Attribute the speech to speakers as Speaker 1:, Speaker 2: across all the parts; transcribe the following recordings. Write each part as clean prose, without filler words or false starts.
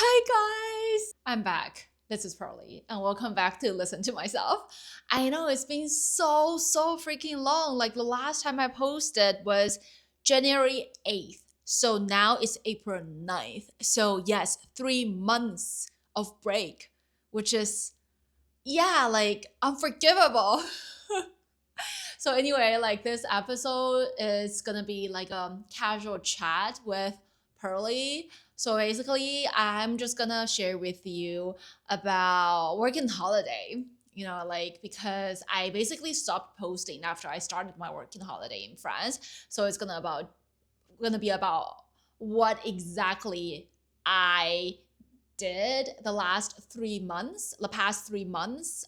Speaker 1: Hi guys, I'm back. This is Pearly, and welcome back to Listen to Myself. I know it's been so freaking long. Like the last time I posted was January 8th. So now it's April 9th. So yes, 3 months of break, which is like unforgivable. So anyway, like this episode is gonna be like a casual chat with Pearly. So basically, I'm just gonna share with you about working holiday. Like because I basically stopped posting after I started my working holiday in France. So it's gonna be about what exactly I did the past 3 months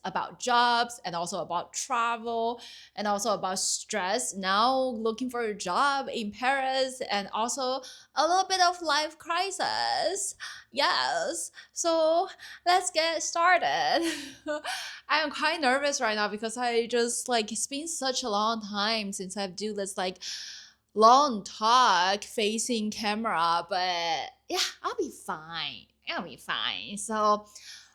Speaker 1: about jobs and also about travel and also about stress. Now looking for a job in Paris and also a little bit of life crisis. Yes. So let's get started. I'm quite nervous right now because I just like it's been such a long time since I've do this like long talk facing camera, but yeah, I'll be fine. I'll be fine. So,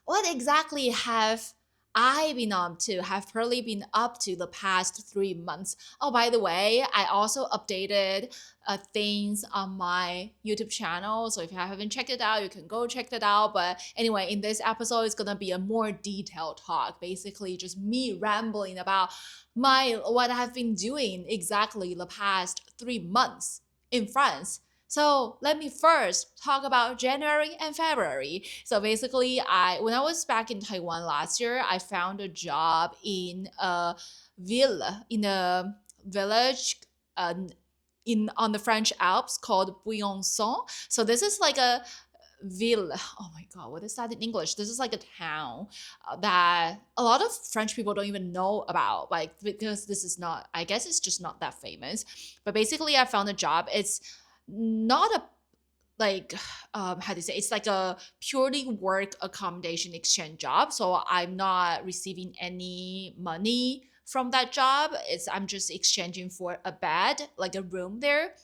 Speaker 1: what exactly have I been up to? Have Pearly been up to the past 3 months? Oh, by the way, I also updated things on my YouTube channel. So if you haven't checked it out, you can go check that out. But anyway, in this episode, it's gonna be a more detailed talk. Basically, just me rambling about what I've been doing exactly the past 3 months in France. So let me first talk about January and February. So basically, I when I was back in Taiwan last year, I found a job in a village uh, in on the French Alps called Bouillonson. So this is like a ville. Oh my god, what is that in English? This is like a town that a lot of French people don't even know about, like because this is not. I guess it's just not that famous. But basically, I found a job. It's not a like how do you say it's like a purely work accommodation exchange job, so I'm not receiving any money from that job. I'm just exchanging for a bed, like a room there.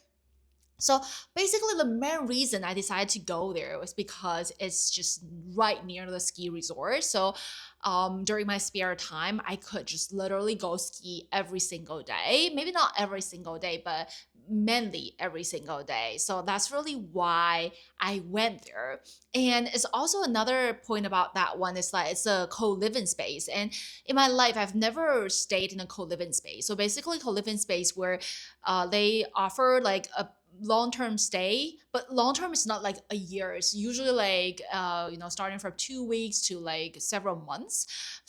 Speaker 1: So basically, the main reason I decided to go there was because it's just right near the ski resort. So during my spare time, I could just literally go ski every single day. Maybe not every single day, but mainly every single day. So that's really why I went there. And it's also another point about that one is like it's a co-living space. And in my life, I've never stayed in a co-living space. So basically, co-living space where they offer like a long-term stay, but long-term is not like a year. It's usually like starting from 2 weeks to like several months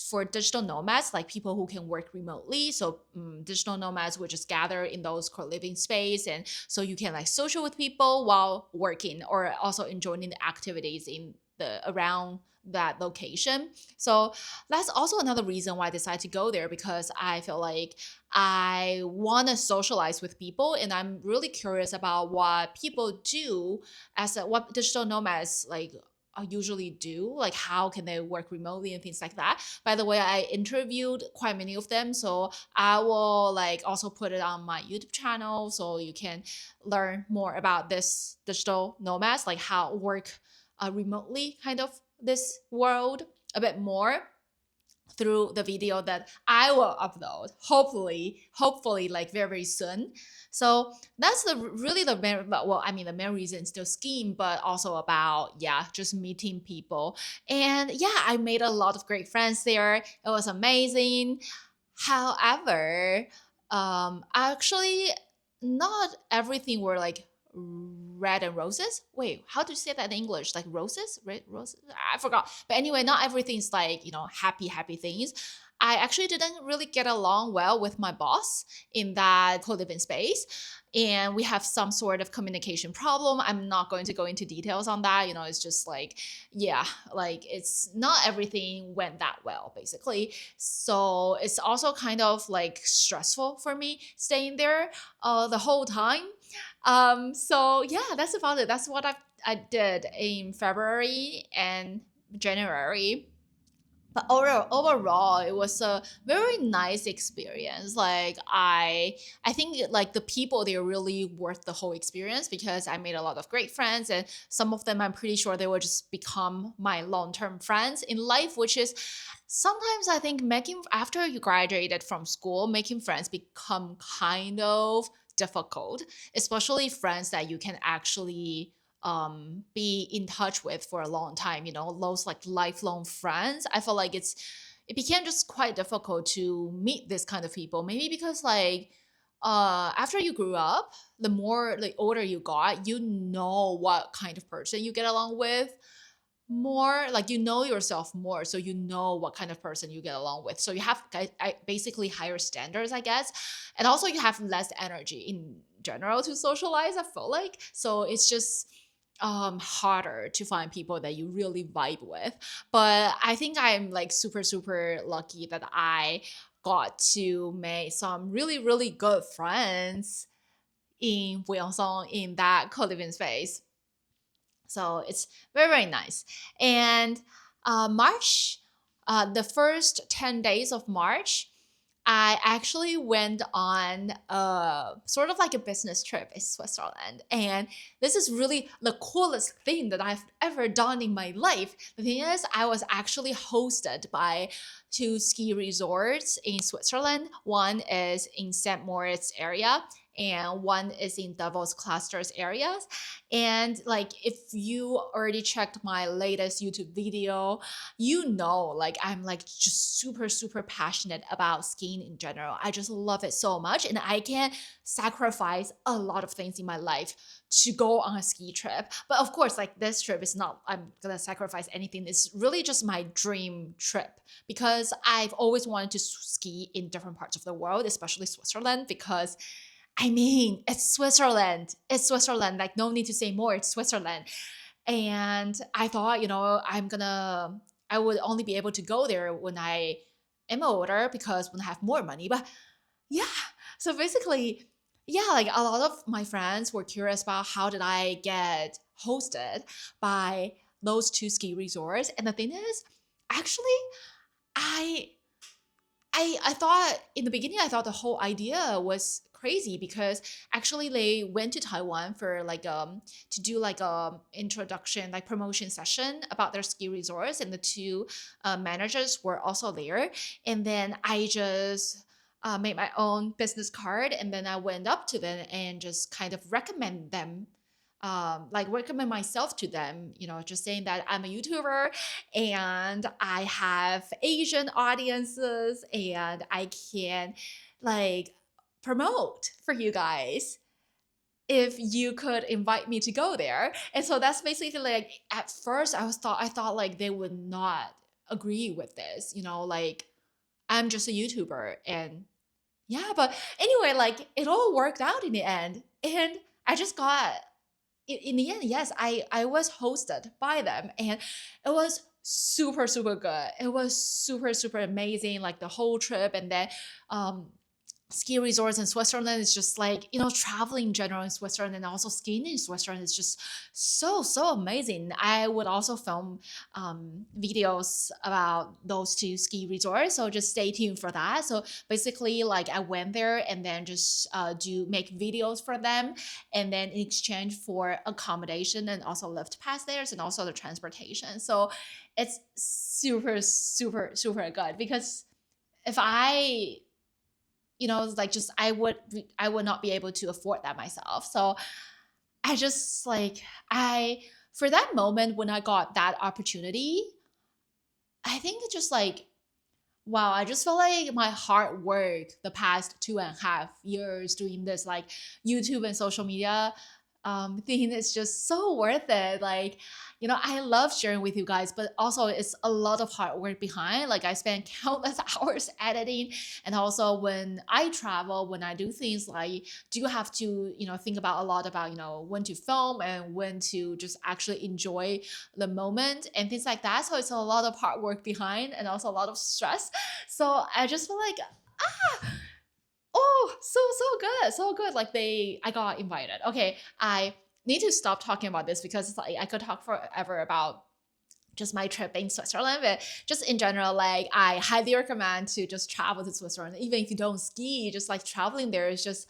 Speaker 1: for digital nomads, like people who can work remotely. So digital nomads would just gather in those co-living space, and so you can like social with people while working or also enjoying the activities in the around that location. So that's also another reason why I decided to go there, because I feel like I want to socialize with people, and I'm really curious about what people do what digital nomads like usually do, like how can they work remotely and things like that. By the way, I interviewed quite many of them, so I will like also put it on my YouTube channel so you can learn more about this digital nomads, like how work remotely kind of this world a bit more through the video that I will upload, hopefully like very soon. So that's the main, well, I mean the main reason is still skiing, but also about just meeting people. And I made a lot of great friends there. It was amazing. However, actually not everything were like red and roses. Wait, how do you say that in English? Like roses? Red roses? I forgot. But anyway, not everything's like, happy things. I actually didn't really get along well with my boss in that co-living space. And we have some sort of communication problem. I'm not going to go into details on that. It's just like, like it's not everything went that well, basically. So it's also kind of like stressful for me staying there the whole time. So that's about it. That's what I did in February and January. But overall it was a very nice experience. Like I think like the people, they're really worth the whole experience, because I made a lot of great friends, and some of them I'm pretty sure they will just become my long-term friends in life, which is sometimes I think making, after you graduated from school, making friends become kind of difficult, especially friends that you can actually be in touch with for a long time, those like lifelong friends. I feel like it became just quite difficult to meet this kind of people, maybe because like after you grew up, the more the older you got, you know what kind of person you get along with more, like you know yourself more, so you know what kind of person you get along with, so you have basically higher standards, I guess. And also you have less energy in general to socialize, I feel like. So it's just harder to find people that you really vibe with. But I think I'm like super lucky that I got to make some really good friends in Buyeonsong, in that co-living space. So it's very nice. And March, the first 10 days of March, I actually went on a sort of like a business trip in Switzerland. And this is really the coolest thing that I've ever done in my life. The thing is, I was actually hosted by two ski resorts in Switzerland. One is in St. Moritz area, and one is in Davos clusters areas. And like if you already checked my latest YouTube video, like I'm like just super passionate about skiing in general. I just love it so much, and I can sacrifice a lot of things in my life to go on a ski trip. But of course, like this trip is not, I'm gonna sacrifice anything. It's really just my dream trip, because I've always wanted to ski in different parts of the world, especially Switzerland, because I mean, it's Switzerland. It's Switzerland. Like, no need to say more. It's Switzerland. And I thought, I would only be able to go there when I am older, because when I have more money. But yeah, so basically, yeah, like a lot of my friends were curious about how did I get hosted by those two ski resorts. And the thing is, actually, I I thought in the beginning, I thought the whole idea was crazy, because actually they went to Taiwan for like to do like introduction, like promotion session about their ski resorts, and the two managers were also there. And then I just made my own business card, and then I went up to them and just kind of recommend them, like recommend myself to them, just saying that I'm a YouTuber and I have Asian audiences, and I can like promote for you guys if you could invite me to go there. And so that's basically like, at first I thought like they would not agree with this, like I'm just a YouTuber. And yeah, but anyway, like it all worked out in the end. And I just got, in the end, yes, I was hosted by them, and it was super good. It was super amazing, like the whole trip. And then um ski resorts in Switzerland is just like, traveling in general in Switzerland, and also skiing in Switzerland is just so amazing. I would also film videos about those two ski resorts, so just stay tuned for that. So basically, like I went there and then just do make videos for them, and then in exchange for accommodation and also lift pass there, and also the transportation. So it's super good, because if I like just I would not be able to afford that myself. So I just like I for that moment when I got that opportunity, I think it's just like, wow, I just felt like my hard work the past 2.5 years doing this like YouTube and social media thing is just so worth it. Like, I love sharing with you guys, but also it's a lot of hard work behind. Like I spend countless hours editing. And also when I travel, when I do things, like do have to, think about a lot about, when to film and when to just actually enjoy the moment and things like that. So it's a lot of hard work behind, and also a lot of stress. So I just feel like, oh, so good. Like I got invited. Okay, I need to stop talking about this, because it's like I could talk forever about just my trip in Switzerland, but just in general, like I highly recommend to just travel to Switzerland. Even if you don't ski, just like traveling there is just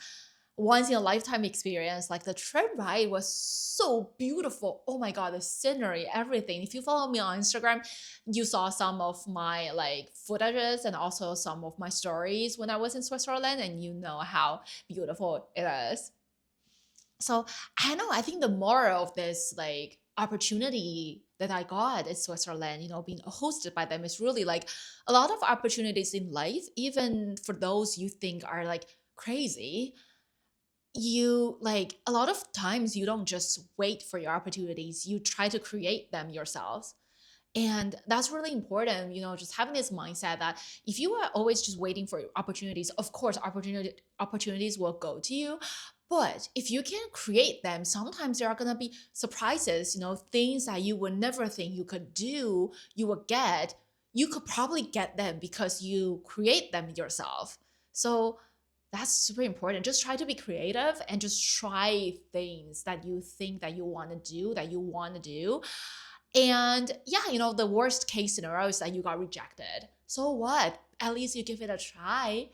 Speaker 1: once in a lifetime experience. Like the trip ride was so beautiful. Oh my god, the scenery, everything. If you follow me on Instagram, you saw some of my like footages and also some of my stories when I was in Switzerland, and you know how beautiful it is. So I know, I think the moral of this like opportunity that I got in Switzerland, being hosted by them is really like a lot of opportunities in life, even for those you think are like crazy. You like a lot of times you don't just wait for your opportunities, you try to create them yourselves. And that's really important, just having this mindset that if you are always just waiting for opportunities, of course, opportunities will go to you. But if you can create them, sometimes there are going to be surprises, things that you would never think you could do, you will get. You could probably get them because you create them yourself. So that's super important. Just try to be creative and just try things that you think that you want to do, and yeah, the worst case scenario is that you got rejected. So what? At least you give it a try.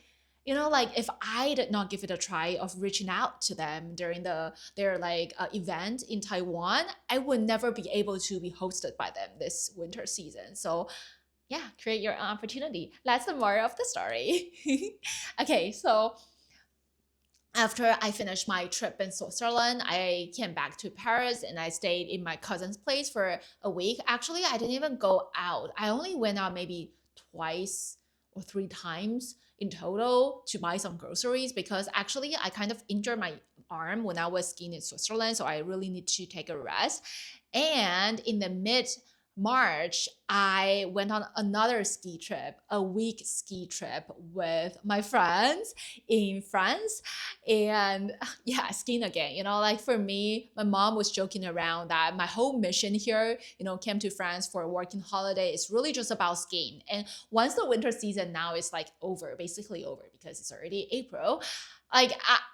Speaker 1: Like if I did not give it a try of reaching out to them during their like event in Taiwan, I would never be able to be hosted by them this winter season. So yeah, create your own opportunity. That's the moral of the story. Okay, so after I finished my trip in Switzerland, I came back to Paris and I stayed in my cousin's place for a week. Actually, I didn't even go out. I only went out maybe twice or three times in total to buy some groceries because actually I kind of injured my arm when I was skiing in Switzerland. So I really need to take a rest. And in the mid March, I went on another ski trip, a week ski trip with my friends in France. And yeah, skiing again. Like for me, my mom was joking around that my whole mission here, came to France for a working holiday. It's really just about skiing. And once the winter season now is like over, basically over because it's already April, like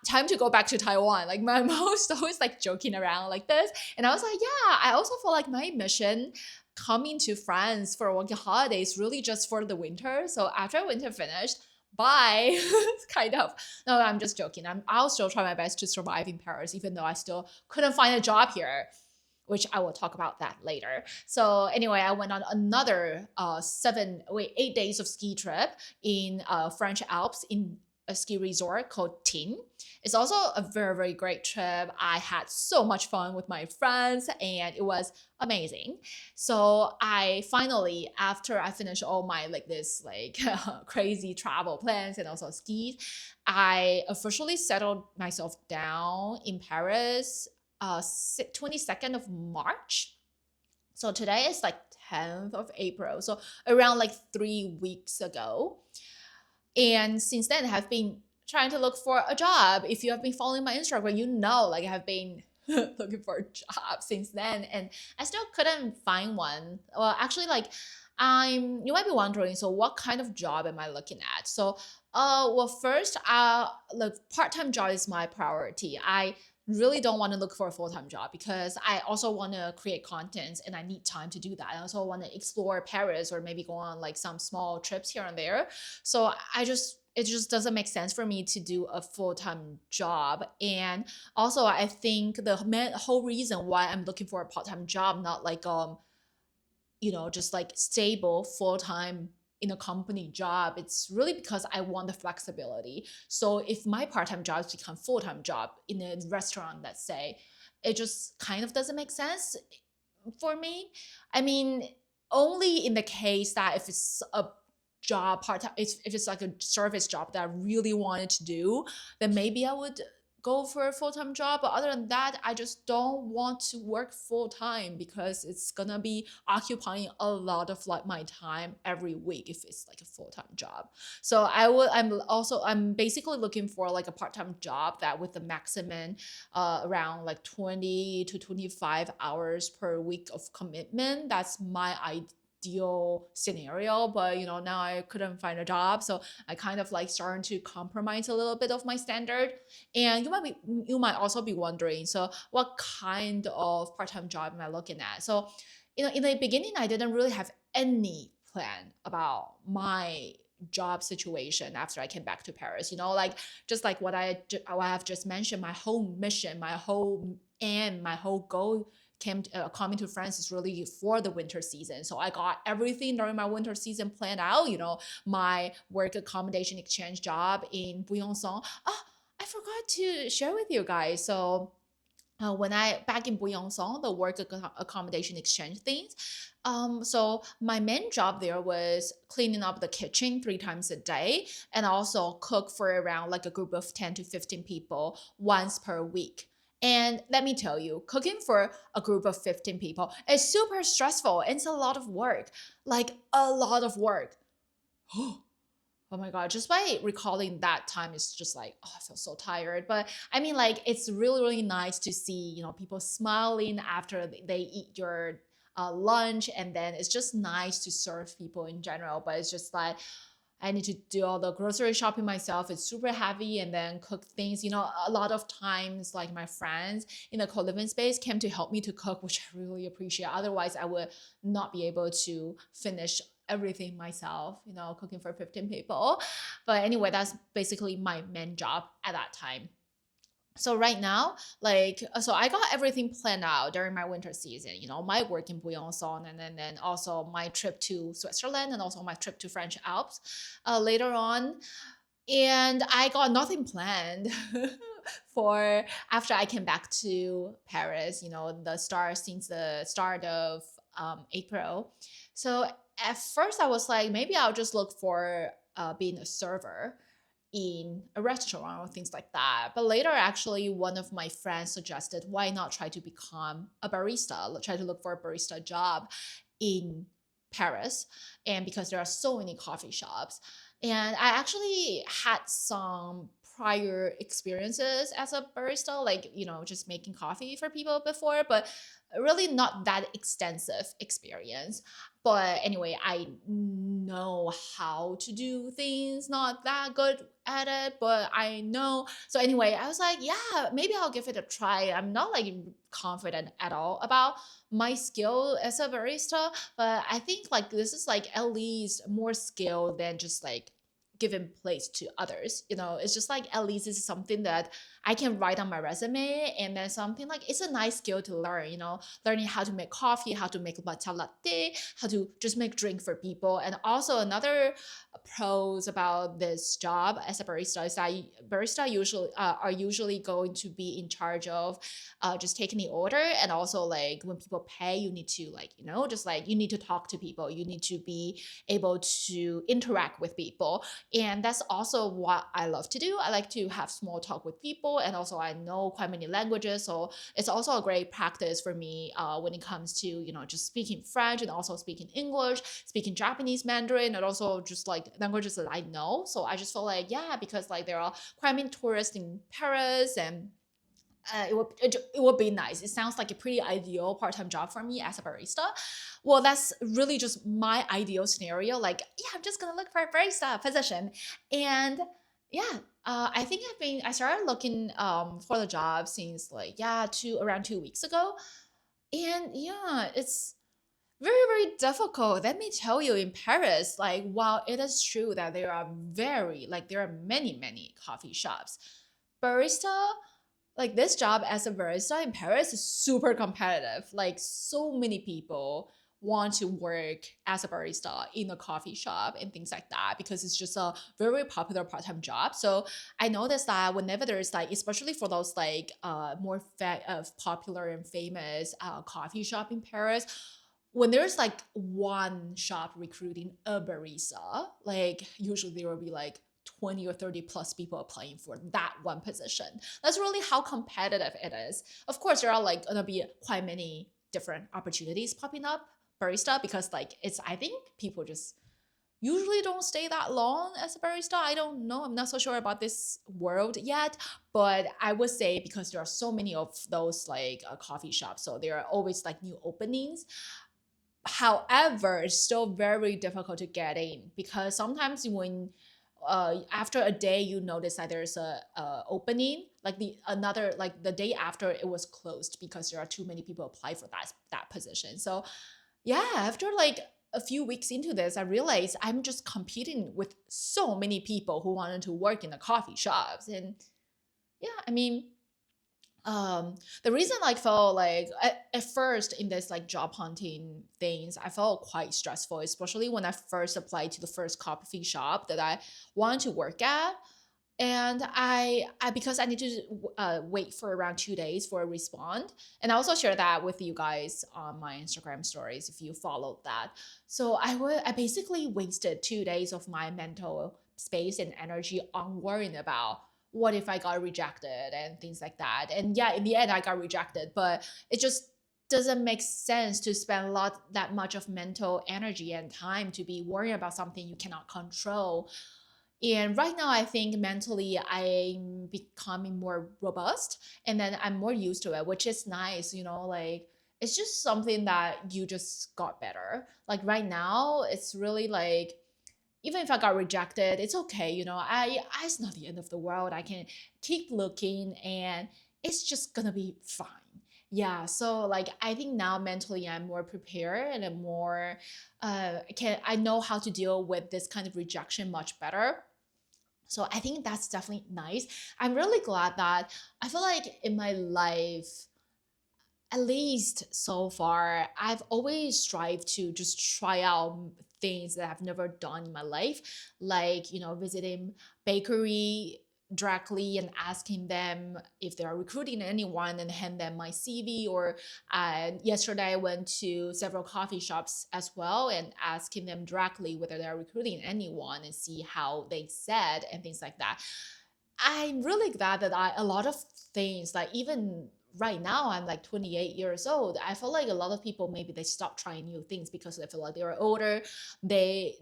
Speaker 1: time to go back to Taiwan. Like my mom was always like joking around like this. And I was like, yeah, I also feel like my mission coming to France for a working holiday is really just for the winter. So after winter finished, bye. Kind of. No, I'm just joking. I'll still try my best to survive in Paris, even though I still couldn't find a job here, which I will talk about that later. So anyway, I went on another 8 days of ski trip in French Alps in a ski resort called Tin. It's also a very, very great trip. I had so much fun with my friends and it was amazing. So I finally, after I finished all my like this like crazy travel plans and also skis, I officially settled myself down in Paris 22nd of March. So today is like 10th of April. So around like 3 weeks ago. And since then, I have been trying to look for a job. If you have been following my Instagram, like I have been looking for a job since then, and I still couldn't find one. Well, actually, like you might be wondering, so what kind of job am I looking at? So, well, first, the part-time job is my priority. I really don't want to look for a full-time job because I also want to create content and I need time to do that. I also want to explore Paris or maybe go on like some small trips here and there. So it just doesn't make sense for me to do a full-time job. And also I think the whole reason why I'm looking for a part-time job, not like just like stable full-time in a company job, it's really because I want the flexibility. So if my part-time jobs become full-time job in a restaurant, let's say, it just kind of doesn't make sense for me. I mean, only in the case that if it's a job part-time, if it's like a service job that I really wanted to do, then maybe I would go for a full-time job. But other than that, I just don't want to work full-time because it's gonna be occupying a lot of like my time every week if it's like a full-time job. So I'm basically looking for like a part-time job that with the maximum around like 20 to 25 hours per week of commitment. That's my ideal scenario, but now I couldn't find a job, so I kind of like starting to compromise a little bit of my standard. And you might also be wondering, so what kind of part-time job am I looking at? So in the beginning, I didn't really have any plan about my job situation after I came back to Paris. Like just like what I've just mentioned, my whole mission, my whole aim, my whole goal coming to France is really for the winter season. So I got everything during my winter season planned out. My work accommodation exchange job in Briançon. Oh, I forgot to share with you guys. So when I back in Briançon, the work accommodation exchange things. So my main job there was cleaning up the kitchen 3 times a day, and also cook for around like a group of 10 to 15 people once per week. And let me tell you, cooking for a group of 15 people is super stressful. It's a lot of work, like a lot of work. Oh my God, just by recalling that time, it's just like, oh, I feel so tired. But I mean, like, it's really, really nice to see, people smiling after they eat your lunch. And then it's just nice to serve people in general. But it's just like, I need to do all the grocery shopping myself. It's super heavy, and then cook things. A lot of times, like my friends in the co-living space came to help me to cook, which I really appreciate. Otherwise, I would not be able to finish everything myself, cooking for 15 people. But anyway, that's basically my main job at that time. So right now, so I got everything planned out during my winter season, my work in Briançon, and then also my trip to Switzerland, and also my trip to French Alps later on. And I got nothing planned for after I came back to Paris, since the start of April. So at first I was like, maybe I'll just look for being a server in a restaurant or things like that. But later, actually, one of my friends suggested, why not try to become a barista, try to look for a barista job in Paris. And because there are so many coffee shops. And I actually had some prior experiences as a barista, like, just making coffee for people before, but really not that extensive experience. But anyway, I know how to do things, not that good at it, but I know. So anyway, I was like, yeah, maybe I'll give it a try. I'm not like confident at all about my skill as a barista, but I think like this is like at least more skill than just like giving place to others. It's just like at least it's something that I can write on my resume, and then something like it's a nice skill to learn, learning how to make coffee, how to make matcha latte, how to just make drink for people. And also another pros about this job as a barista is that barista usually are usually going to be in charge of just taking the order, and also like when people pay, you need to like just like you need to talk to people, you need to be able to interact with people. And that's also what I love to do. I like to have small talk with people, and also I know quite many languages, so it's also a great practice for me when it comes to just speaking French, and also speaking English, speaking Japanese, Mandarin, and also just like languages that I know. So I just feel like, yeah, because like there are quite many tourists in Paris, and it would be nice. It sounds like a pretty ideal part-time job for me as a barista. Well, that's really just my ideal scenario. Like, yeah, I'm just gonna look for a barista position, and yeah, I think I started looking for the job since like around 2 weeks ago, and yeah, it's very, very difficult. Let me tell you, in Paris, like while it is true that there are many, many coffee shops, barista, like this job as a barista in Paris is super competitive. Like so many people want to work as a barista in a coffee shop and things like that, because it's just a very popular part-time job. So I noticed that whenever there's like, especially for those like more popular and famous coffee shop in Paris, when there's like one shop recruiting a barista, like usually there will be like 20 or 30 plus people applying for that one position. That's really how competitive it is. Of course, there are like gonna be quite many different opportunities popping up barista, because like I think people just usually don't stay that long as a barista. I don't know. I'm not so sure about this world yet, but I would say because there are so many of those like coffee shops, so there are always like new openings. However, it's still very difficult to get in, because sometimes when after a day you notice that there's a opening, like the day after it was closed because there are too many people apply for that position. So yeah, after like a few weeks into this, I realized I'm just competing with so many people who wanted to work in the coffee shops. And yeah, I mean, the reason like felt like at first in this like job hunting things, I felt quite stressful, especially when I first applied to the first coffee shop that I wanted to work at. And I because I need to wait for around 2 days for a respond, and I also share that with you guys on my Instagram stories if you followed that. So I basically wasted 2 days of my mental space and energy on worrying about what if I got rejected and things like that. And yeah, in the end I got rejected, but it just doesn't make sense to spend a lot that much of mental energy and time to be worrying about something you cannot control. And right now, I think mentally I'm becoming more robust, and then I'm more used to it, which is nice, like it's just something that you just got better. Like right now, it's really like even if I got rejected, it's okay, it's not the end of the world. I can keep looking and it's just gonna be fine. Yeah, so like I think now mentally I'm more prepared and I'm more I know how to deal with this kind of rejection much better. So I think that's definitely nice. I'm really glad that I feel like in my life, at least so far, I've always strived to just try out things that I've never done in my life, like, visiting bakery directly and asking them if they are recruiting anyone and hand them my CV. Or yesterday I went to several coffee shops as well and asking them directly whether they're recruiting anyone and see how they said and things like that. I'm really glad that a lot of things, like even right now, I'm like 28 years old. I feel like a lot of people maybe they stop trying new things because they feel like they're older. They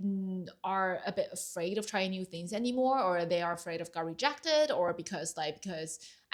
Speaker 1: are a bit afraid of trying new things anymore, or they are afraid of got rejected, or because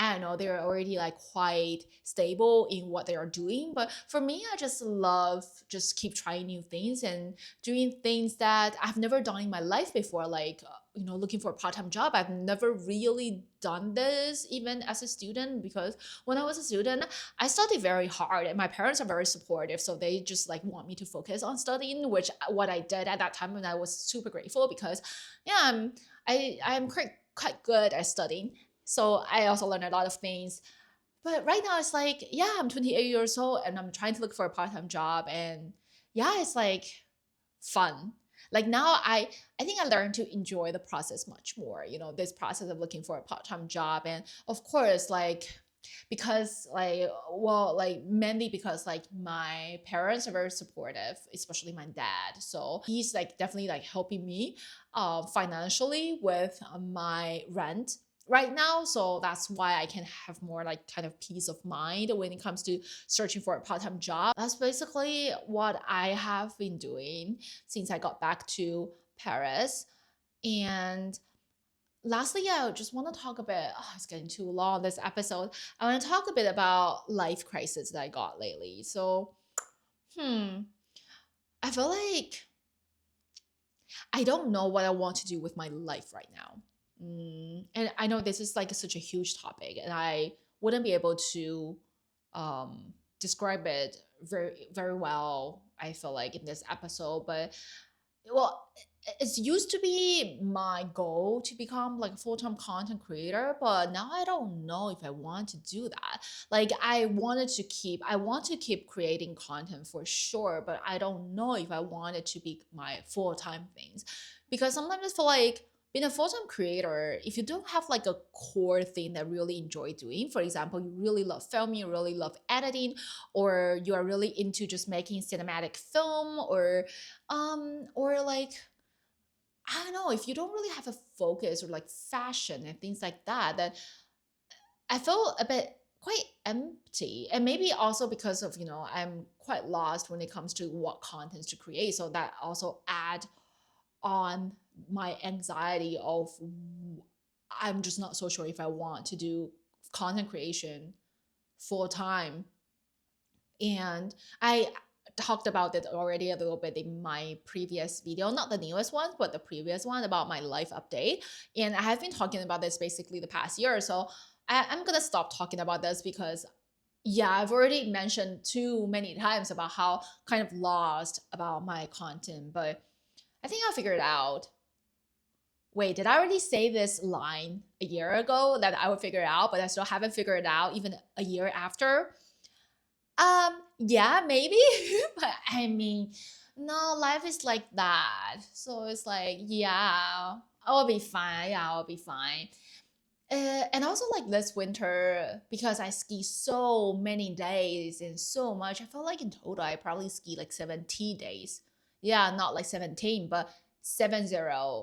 Speaker 1: I don't know, they're already like quite stable in what they are doing. But for me, I just love just keep trying new things and doing things that I've never done in my life before, like looking for a part-time job. I've never really done this even as a student, because when I was a student, I studied very hard and my parents are very supportive. So they just like want me to focus on studying, which what I did at that time, and I was super grateful because yeah, I'm quite good at studying. So I also learned a lot of things. But right now it's like, yeah, I'm 28 years old and I'm trying to look for a part-time job, and yeah, it's like fun. Like now I think I learned to enjoy the process much more, this process of looking for a part-time job. And of course, like because like well like mainly because like my parents are very supportive, especially my dad. So he's like definitely like helping me financially with my rent right now. So that's why I can have more like kind of peace of mind when it comes to searching for a part-time job. That's basically what I have been doing since I got back to Paris. And lastly, I just want to talk a bit. Oh, it's getting too long this episode. I want to talk a bit about life crisis that I got lately. So, hmm, I feel like I don't know what I want to do with my life right now. And I know this is like such a huge topic, and I wouldn't be able to describe it very well. I feel like in this episode, but well, it's used to be my goal to become like a full-time content creator, but now I don't know if I want to do that. Like I want to keep creating content for sure, but I don't know if I want it to be my full-time things. Because sometimes I feel like being a full-time creator, if you don't have like a core thing that really enjoy doing, for example, you really love filming, you really love editing, or you are really into just making cinematic film, or like I don't know, if you don't really have a focus or like fashion and things like that, then I feel a bit quite empty. And maybe also because of, I'm quite lost when it comes to what contents to create. So that also add on my anxiety of I'm just not so sure if I want to do content creation full time. And I talked about it already a little bit in my previous video, not the newest one, but the previous one about my life update. And I have been talking about this basically the past year. So I'm going to stop talking about this because Yeah, I've already mentioned too many times about how kind of lost about my content, but I think I'll figure it out. Wait, did I already say this line a year ago that I would figure it out, but I still haven't figured it out even a year after? Yeah, maybe. But I mean, no, life is like that. So it's like, yeah, I'll be fine. Yeah, I'll be fine. And also like this winter, because I ski so many days and so much, I feel like in total I probably ski like 17 days. Yeah, not like 17, but 70,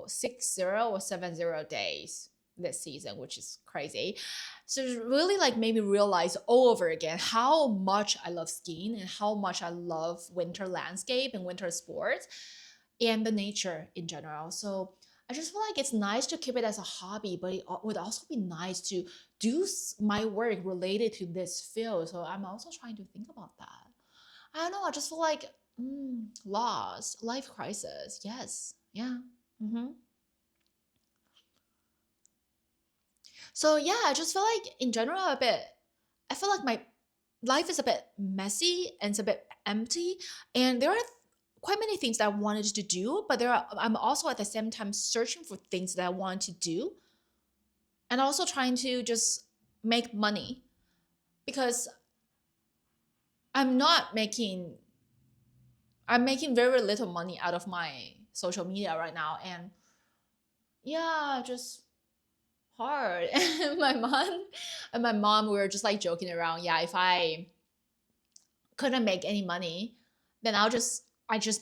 Speaker 1: 60 or 70 days this season, which is crazy. So it really like made me realize all over again how much I love skiing and how much I love winter landscape and winter sports and the nature in general. So I just feel like it's nice to keep it as a hobby, but it would also be nice to do my work related to this field. So I'm also trying to think about that. I don't know. I just feel like lost, life crisis. Yes. Yeah. hmm So yeah, I just feel like in general a bit. I feel like my life is a bit messy and it's a bit empty, and there are quite many things that I wanted to do, but I'm also at the same time searching for things that I want to do, and also trying to just make money because I'm not making I'm making very little money out of my social media right now, and yeah, just hard. And my mom, we were just like joking around. Yeah, if I couldn't make any money, then I just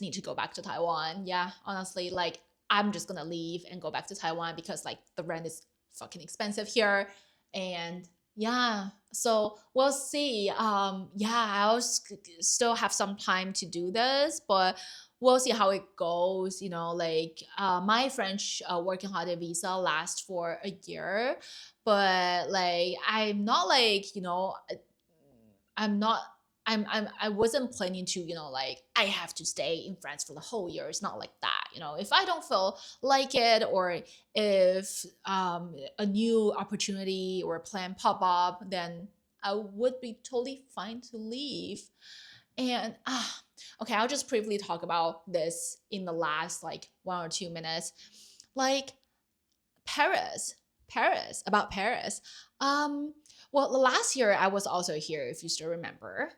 Speaker 1: need to go back to Taiwan. Yeah, honestly, like I'm just gonna leave and go back to Taiwan because like the rent is fucking expensive here. And yeah, so we'll see. Yeah, still have some time to do this, but we'll see how it goes. Like my French working holiday visa lasts for a year, but like I'm not like I'm not I wasn't planning to, like I have to stay in France for the whole year. It's not like that. If I don't feel like it, or if a new opportunity or plan pop up, then I would be totally fine to leave. And okay, I'll just briefly talk about this in the last like 1 or 2 minutes. Like Paris, about Paris. Well, last year I was also here, if you still remember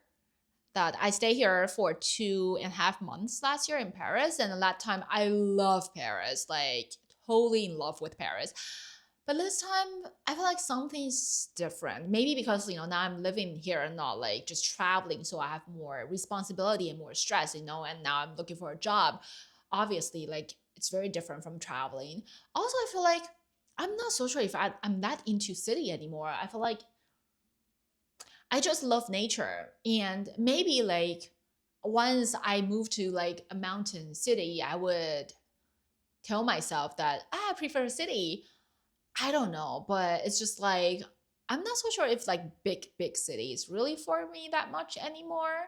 Speaker 1: that I stayed here for 2.5 months last year in Paris, and at that time I love Paris, like totally in love with Paris. But this time I feel like something's different. Maybe because now I'm living here and not like just traveling, so I have more responsibility and more stress, and now I'm looking for a job. Obviously, like it's very different from traveling. Also, I feel like I'm not so sure if I'm that into city anymore. I feel like I just love nature. And maybe like once I move to like a mountain city, I would tell myself that I prefer a city. I don't know, but it's just like I'm not so sure if like big cities really for me that much anymore.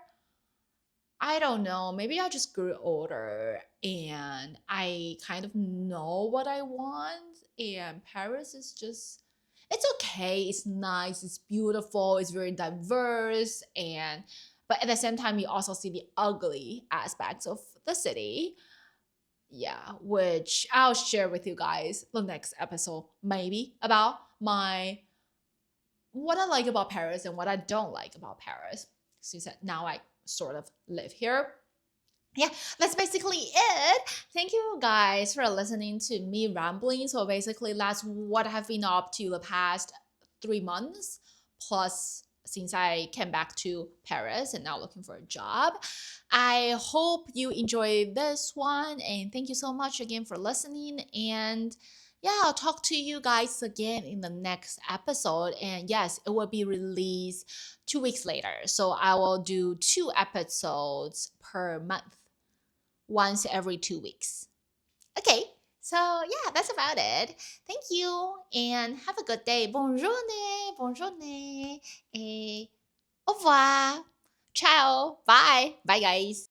Speaker 1: I don't know. Maybe I just grew older and I kind of know what I want. And Paris is just, it's okay. It's nice. It's beautiful. It's very diverse. But at the same time, you also see the ugly aspects of the city. Yeah, which I'll share with you guys the next episode, maybe about what I like about Paris and what I don't like about Paris. Since now I sort of live here. Yeah, that's basically it. Thank you guys for listening to me rambling. So basically, that's what I've been up to the past 3 months, plus since I came back to Paris and now looking for a job. I hope you enjoyed this one, and thank you so much again for listening. And yeah, I'll talk to you guys again in the next episode. And yes, it will be released 2 weeks later. So I will do 2 episodes per month, once every 2 weeks. Okay, so yeah, that's about it. Thank you and have a good day. Bonjour, bonjour, et au revoir. Ciao. Bye. Bye, guys.